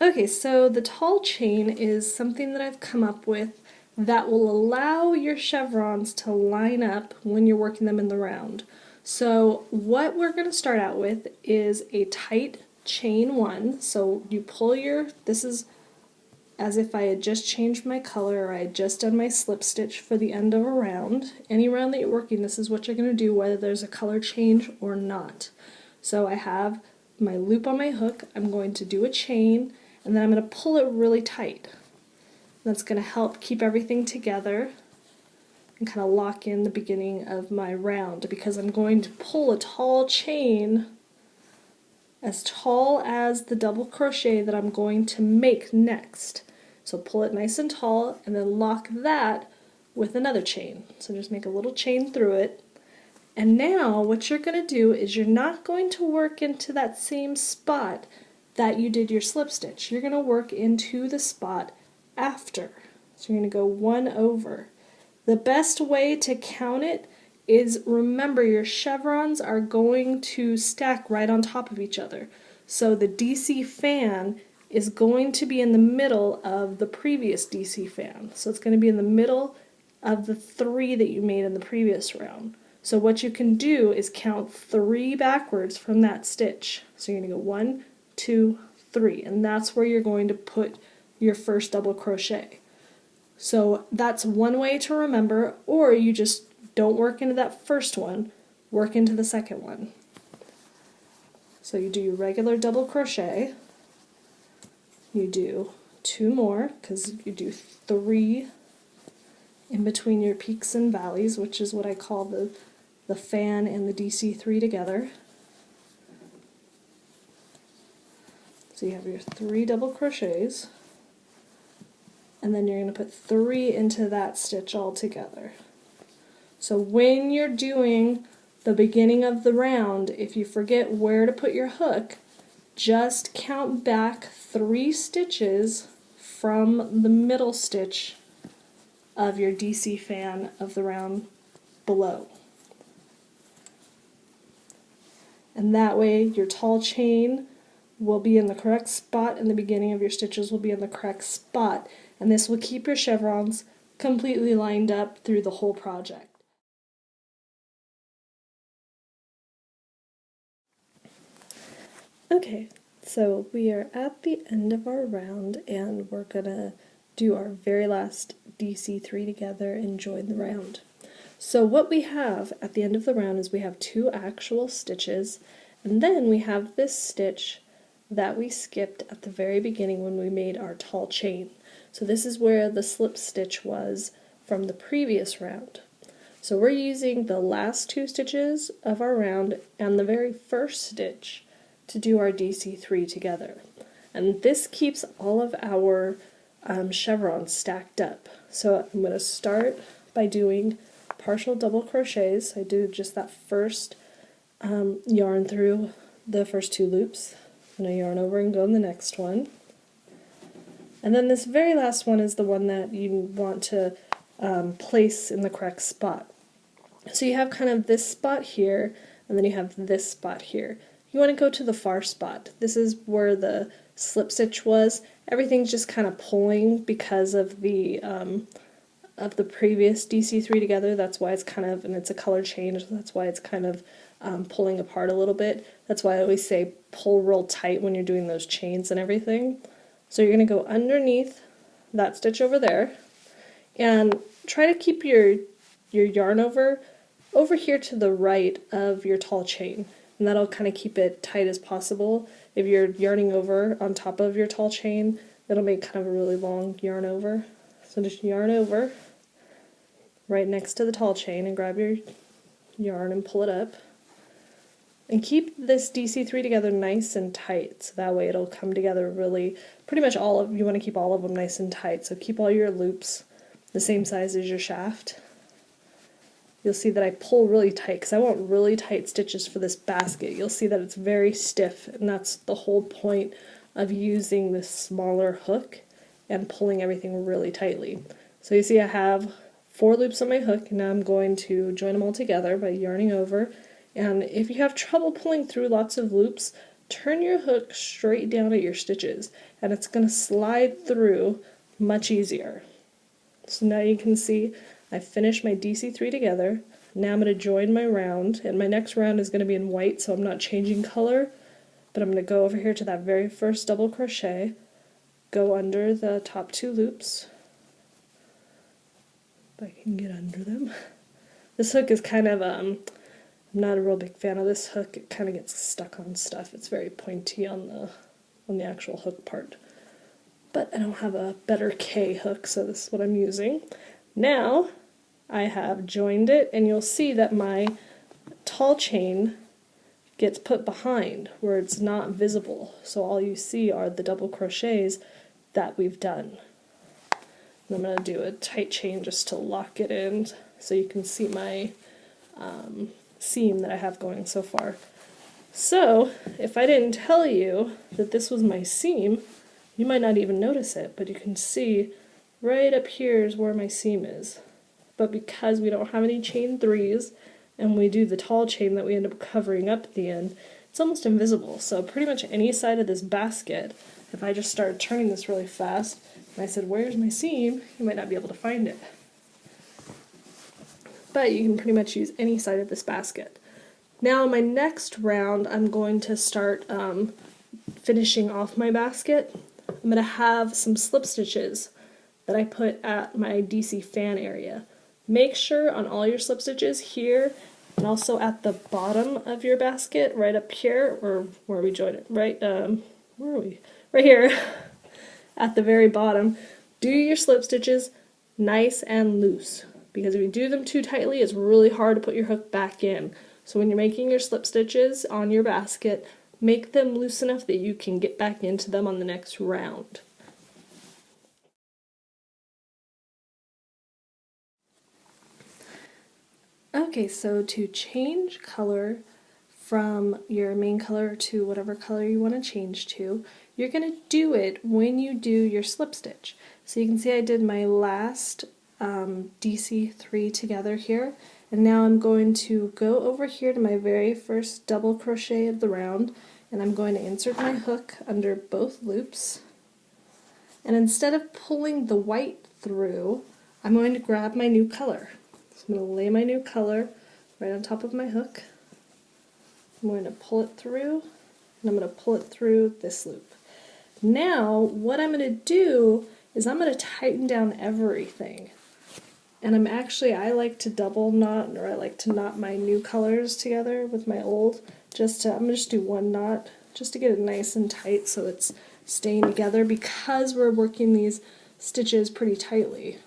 Okay, so the tall chain is something that I've come up with that will allow your chevrons to line up when you're working them in the round. So what we're going to start out with is a tight chain one. So you pull this is as if I had just changed my color or I had just done my slip stitch for the end of a round. Any round that you're working, this is what you're going to do whether there's a color change or not. So I have my loop on my hook, I'm going to do a chain, and then I'm going to pull it really tight. That's going to help keep everything together and kind of lock in the beginning of my round, because I'm going to pull a tall chain as tall as the double crochet that I'm going to make next. So pull it nice and tall and then lock that with another chain. So just make a little chain through it. And now what you're going to do is you're not going to work into that same spot that you did your slip stitch. You're going to work into the spot after. So you're going to go one over. The best way to count it is, remember, your chevrons are going to stack right on top of each other. So the DC fan is going to be in the middle of the previous DC fan. So it's going to be in the middle of the 3 that you made in the previous round. So what you can do is count 3 backwards from that stitch. So you're going to go 1, 2, 3, and that's where you're going to put your first double crochet. So that's one way to remember, or you just don't work into that first one, work into the second one. So you do your regular double crochet, you do 2 more, because you do 3 in between your peaks and valleys, which is what I call the fan and the DC3 together. So you have your 3 double crochets, and then you're going to put 3 into that stitch all together. So when you're doing the beginning of the round, if you forget where to put your hook, just count back 3 stitches from the middle stitch of your DC fan of the round below. And that way your tall chain will be in the correct spot and the beginning of your stitches will be in the correct spot. And this will keep your chevrons completely lined up through the whole project. Okay, so we are at the end of our round and we're gonna do our very last DC3 together and join the round. So what we have at the end of the round is we have 2 actual stitches, and then we have this stitch that we skipped at the very beginning when we made our tall chain. So this is where the slip stitch was from the previous round. So we're using the last 2 stitches of our round and the very first stitch to do our DC3 together. And this keeps all of our chevrons stacked up. So I'm going to start by doing partial double crochets. I do just that first yarn through the first 2 loops, and I yarn over and go in the next one. And then this very last one is the one that you want to place in the correct spot. So you have kind of this spot here, and then you have this spot here. You want to go to the far spot. This is where the slip stitch was. Everything's just kind of pulling because of the previous DC3 together. That's why it's kind of, and it's a color change, that's why it's kind of pulling apart a little bit. That's why I always say pull real tight when you're doing those chains and everything. So you're going to go underneath that stitch over there and try to keep your yarn over here to the right of your tall chain, and that'll kind of keep it tight as possible. If you're yarning over on top of your tall chain, it'll make kind of a really long yarn over. So just yarn over right next to the tall chain and grab your yarn and pull it up. And keep this DC3 together nice and tight, so that way it'll come together really, pretty much you want to keep all of them nice and tight. So keep all your loops the same size as your shaft. You'll see that I pull really tight because I want really tight stitches for this basket. You'll see that it's very stiff, and that's the whole point of using this smaller hook and pulling everything really tightly. So you see I have 4 loops on my hook, and now I'm going to join them all together by yarning over. And if you have trouble pulling through lots of loops, turn your hook straight down at your stitches, and it's going to slide through much easier. So now you can see I finished my DC3 together. Now I'm going to join my round, and my next round is going to be in white, so I'm not changing color, but I'm going to go over here to that very first double crochet, go under the top 2 loops, if I can get under them. This hook is kind of, I'm not a real big fan of this hook. It kind of gets stuck on stuff. It's very pointy on the actual hook part. But I don't have a better K hook, so this is what I'm using. Now I have joined it, and you'll see that my tall chain gets put behind where it's not visible. So all you see are the double crochets that we've done. And I'm going to do a tight chain just to lock it in so you can see my seam that I have going so far. So if I didn't tell you that this was my seam, you might not even notice it, but you can see right up here is where my seam is. But because we don't have any chain 3s and we do the tall chain that we end up covering up at the end, it's almost invisible. So pretty much any side of this basket, if I just started turning this really fast and I said, "Where's my seam?" you might not be able to find it. But you can pretty much use any side of this basket. Now in my next round, I'm going to start finishing off my basket. I'm going to have some slip stitches that I put at my DC fan area. Make sure on all your slip stitches here and also at the bottom of your basket, right up here, or where we joined it, right, where are we? Right here, at the very bottom, do your slip stitches nice and loose, because if you do them too tightly, it's really hard to put your hook back in. So when you're making your slip stitches on your basket, make them loose enough that you can get back into them on the next round. Okay, so to change color from your main color to whatever color you want to change to, you're going to do it when you do your slip stitch. So you can see I did my last DC3 together here, and now I'm going to go over here to my very first double crochet of the round, and I'm going to insert my hook under both loops, and instead of pulling the white through, I'm going to grab my new color. So I'm going to lay my new color right on top of my hook. I'm going to pull it through, and I'm going to pull it through this loop. Now what I'm going to do is I'm going to tighten down everything. And I like to double knot, or I like to knot my new colors together with my old. I'm going to just do one knot just to get it nice and tight so it's staying together, because we're working these stitches pretty tightly.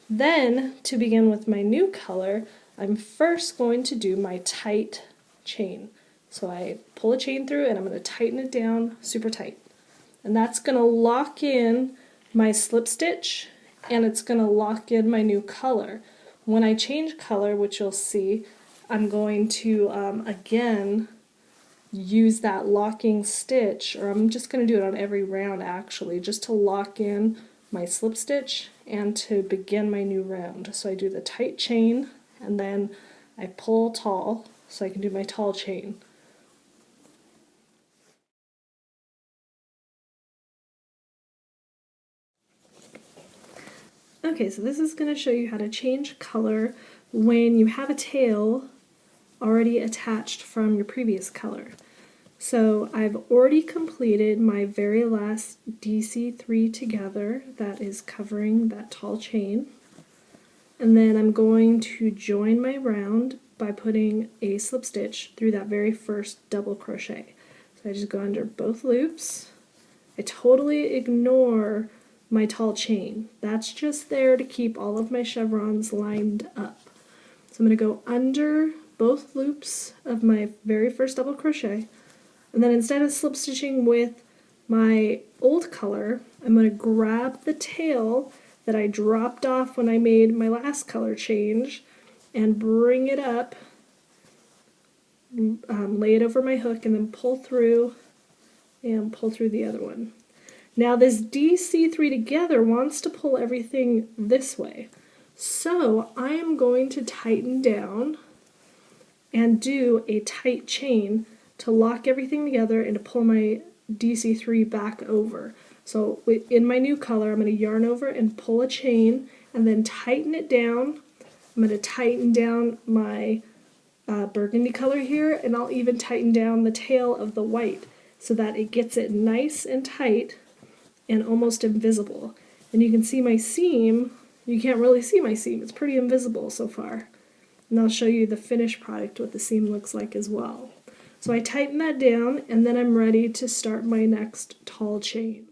Then, to begin with my new color, I'm first going to do my tight chain. So I pull a chain through and I'm going to tighten it down super tight. And that's going to lock in my slip stitch, and it's going to lock in my new color. When I change color, which you'll see, I'm going to again use that locking stitch, or I'm just going to do it on every round actually, just to lock in my slip stitch and to begin my new round. So I do the tight chain and then I pull tall so I can do my tall chain. Okay, so this is going to show you how to change color when you have a tail already attached from your previous color. So I've already completed my very last DC3 together that is covering that tall chain, and then I'm going to join my round by putting a slip stitch through that very first double crochet. So I just go under both loops. I totally ignore my tall chain. That's just there to keep all of my chevrons lined up. So I'm going to go under both loops of my very first double crochet, and then instead of slip stitching with my old color, I'm going to grab the tail that I dropped off when I made my last color change and bring it up, lay it over my hook, and then pull through and pull through the other one. Now this DC3 together wants to pull everything this way, so I am going to tighten down and do a tight chain to lock everything together and to pull my DC3 back over. So in my new color, I'm going to yarn over and pull a chain and then tighten it down. I'm going to tighten down my burgundy color here, and I'll even tighten down the tail of the white so that it gets it nice and tight and almost invisible. And you can see my seam. You can't really see my seam. It's pretty invisible so far. And I'll show you the finished product, what the seam looks like as well. So I tighten that down, and then I'm ready to start my next tall chain.